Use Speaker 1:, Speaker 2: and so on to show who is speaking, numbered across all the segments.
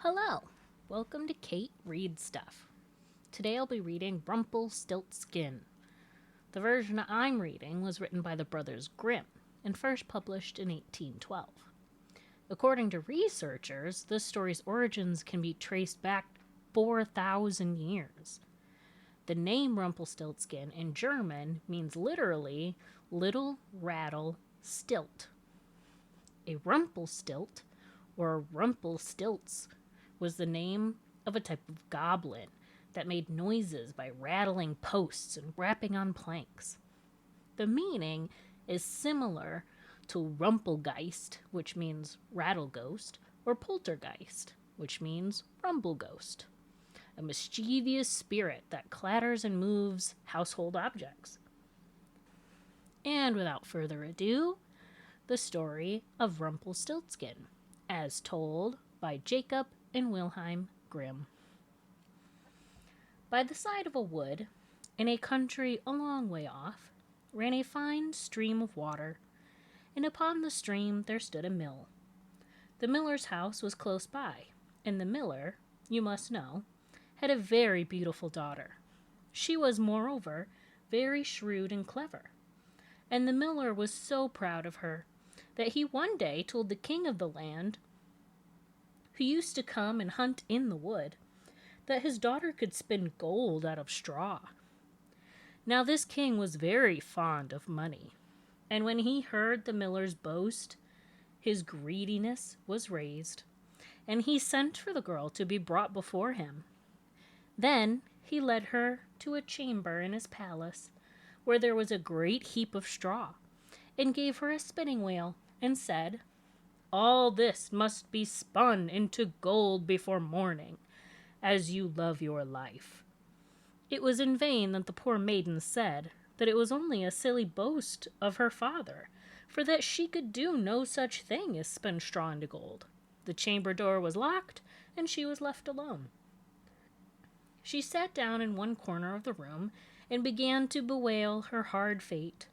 Speaker 1: Hello, welcome to Kate Reads Stuff. Today I'll be reading Rumpelstiltskin. The version I'm reading was written by the Brothers Grimm and first published in 1812. According to researchers, this story's origins can be traced back 4,000 years. The name Rumpelstiltskin in German means literally little rattle stilt. A Rumpelstilt, or Rumpelstilts, was the name of a type of goblin that made noises by rattling posts and rapping on planks. The meaning is similar to Rumpelgeist, which means rattle ghost, or Poltergeist, which means rumble ghost, a mischievous spirit that clatters and moves household objects. And without further ado, the story of Rumpelstiltskin, as told by Jacob and Wilhelm Grimm. By the side of a wood, in a country a long way off, ran a fine stream of water, and upon the stream there stood a mill. The miller's house was close by, and the miller, you must know, had a very beautiful daughter. She was, moreover, very shrewd and clever, and the miller was so proud of her that he one day told the king of the land, who used to come and hunt in the wood, that his daughter could spin gold out of straw. Now this king was very fond of money, and when he heard the miller's boast, his greediness was raised, and he sent for the girl to be brought before him. Then he led her to a chamber in his palace, where there was a great heap of straw, and gave her a spinning wheel, and said, "All this must be spun into gold before morning, as you love your life." It was in vain that the poor maiden said that it was only a silly boast of her father, for that she could do no such thing as spin straw into gold. The chamber door was locked, and she was left alone. She sat down in one corner of the room and began to bewail her hard fate,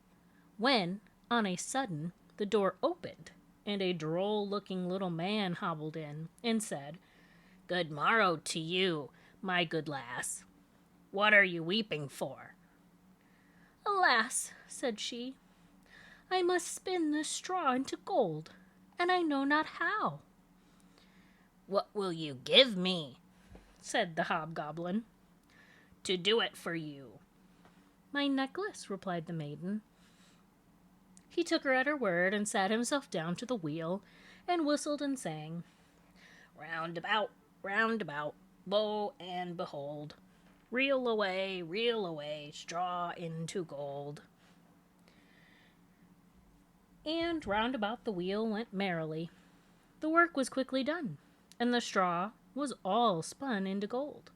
Speaker 1: when, on a sudden, the door opened, and a droll-looking little man hobbled in, and said, "Good morrow to you, my good lass. What are you weeping for?" "Alas," said she, "I must spin this straw into gold, and I know not how." "What will you give me," said the hobgoblin, "to do it for you?" "My necklace," replied the maiden. He took her at her word, and sat himself down to the wheel, and whistled and sang, round about, lo and behold, reel away, straw into gold." And round about the wheel went merrily. The work was quickly done, and the straw was all spun into gold.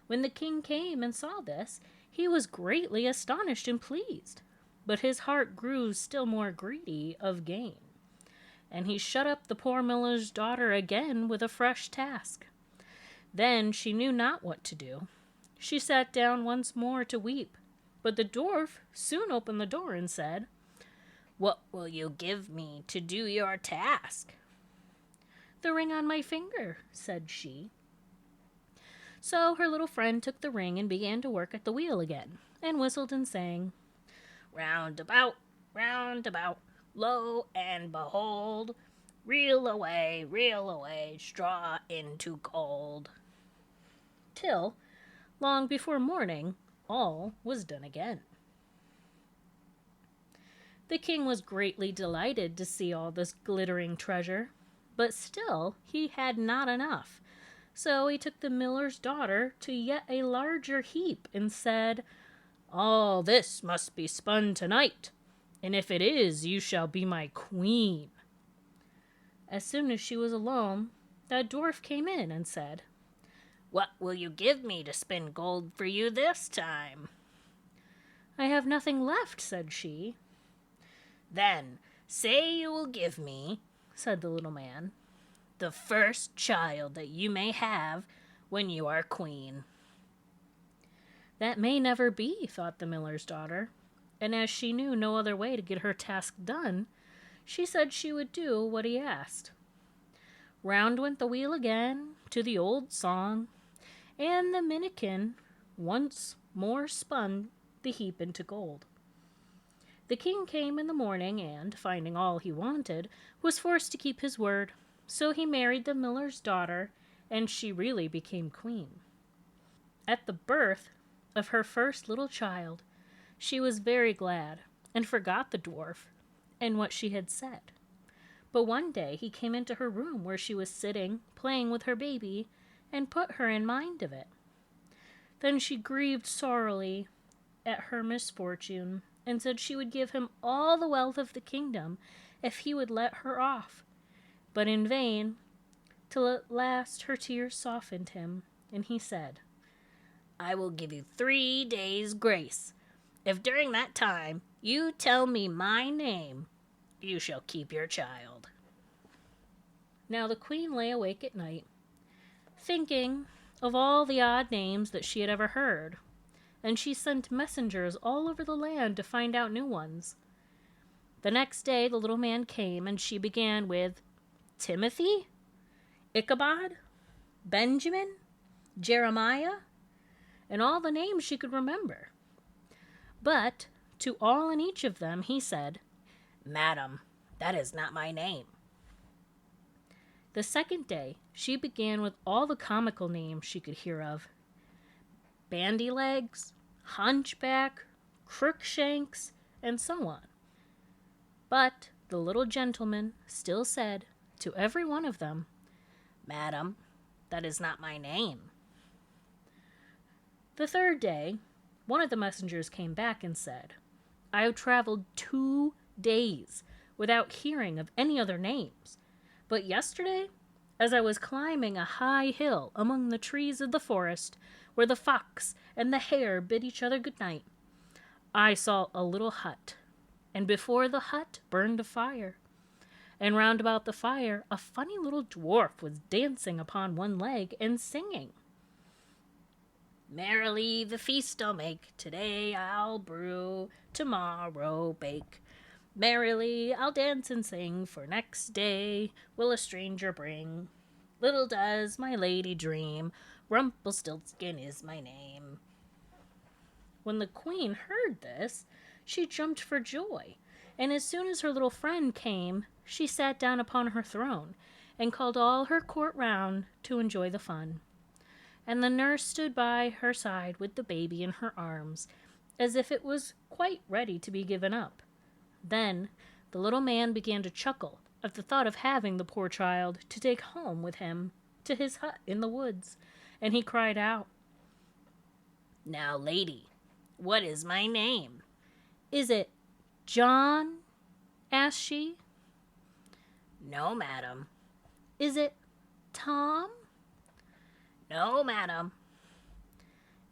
Speaker 1: When the king came and saw this, he was greatly astonished and pleased, but his heart grew still more greedy of gain, and he shut up the poor miller's daughter again with a fresh task. Then she knew not what to do. She sat down once more to weep, but the dwarf soon opened the door and said, "What will you give me to do your task?" "The ring on my finger," said she. So her little friend took the ring and began to work at the wheel again, and whistled and sang, round about, lo and behold, reel away, straw into gold, till, long before morning, all was done again. The king was greatly delighted to see all this glittering treasure, but still he had not enough. So he took the miller's daughter to yet a larger heap, and said, "All this must be spun tonight, and if it is, you shall be my queen." As soon as she was alone, the dwarf came in and said, "What will you give me to spin gold for you this time?" "I have nothing left," said she. "Then say you will give me," said the little man, "the first child that you may have when you are queen." "That may never be," thought the miller's daughter, and as she knew no other way to get her task done, she said she would do what he asked. Round went the wheel again to the old song, and the minikin once more spun the heap into gold. The king came in the morning and, finding all he wanted, was forced to keep his word. So he married the miller's daughter, and she really became queen. At the birth of her first little child, she was very glad and forgot the dwarf and what she had said. But one day he came into her room where she was sitting, playing with her baby, and put her in mind of it. Then she grieved sorely at her misfortune, and said she would give him all the wealth of the kingdom if he would let her off. But in vain, till at last her tears softened him, and he said, "I will give you 3 days' grace. If during that time you tell me my name, you shall keep your child." Now the queen lay awake at night, thinking of all the odd names that she had ever heard, and she sent messengers all over the land to find out new ones. The next day the little man came, and she began with Timothy, Ichabod, Benjamin, Jeremiah, and all the names she could remember. But to all and each of them he said, "Madam, that is not my name." The second day she began with all the comical names she could hear of: Bandy-legs, Hunchback, Crookshanks, and so on. But the little gentleman still said to every one of them, "Madam, that is not my name." The third day, one of the messengers came back and said, "I have traveled 2 days without hearing of any other names. But yesterday, as I was climbing a high hill among the trees of the forest, where the fox and the hare bid each other good night, I saw a little hut, and before the hut burned a fire. And round about the fire a funny little dwarf was dancing upon one leg and singing, 'Merrily the feast I'll make, today I'll brew, tomorrow bake. Merrily I'll dance and sing, for next day will a stranger bring. Little does my lady dream, Rumpelstiltskin is my name.'" When the queen heard this, she jumped for joy, and as soon as her little friend came, she sat down upon her throne, and called all her court round to enjoy the fun. And the nurse stood by her side with the baby in her arms, as if it was quite ready to be given up. Then the little man began to chuckle at the thought of having the poor child to take home with him to his hut in the woods, and he cried out, "Now, lady, what is my name?" "Is it John?" asked she. "No, madam." "Is it Tom?" "No, madam."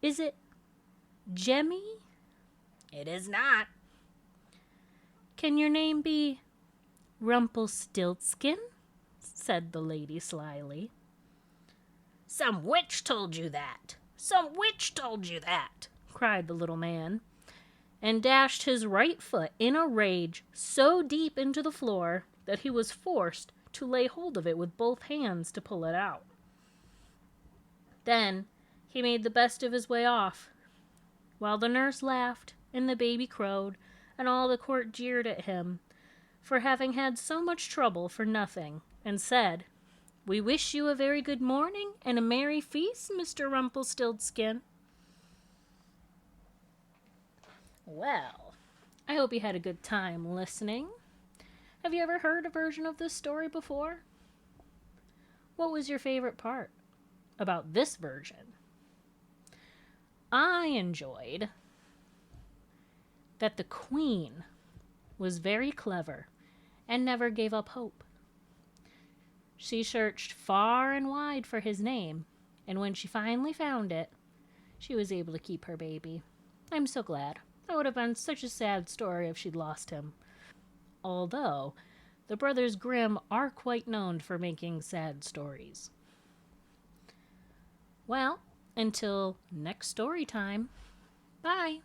Speaker 1: "Is it Jemmy?" "It is not." "Can your name be Rumpelstiltskin?" said the lady slyly. "Some witch told you that! Some witch told you that!" cried the little man, and dashed his right foot in a rage so deep into the floor that he was forced to lay hold of it with both hands to pull it out. Then he made the best of his way off, while the nurse laughed and the baby crowed, and all the court jeered at him for having had so much trouble for nothing, and said, "We wish you a very good morning and a merry feast, Mr. Rumpelstiltskin." Well, I hope you had a good time listening. Have you ever heard a version of this story before? What was your favorite part about this version? I enjoyed that the queen was very clever and never gave up hope. She searched far and wide for his name, and when she finally found it, she was able to keep her baby. I'm so glad. That would have been such a sad story if she'd lost him. Although, the Brothers Grimm are quite known for making sad stories. Well, until next story time, bye.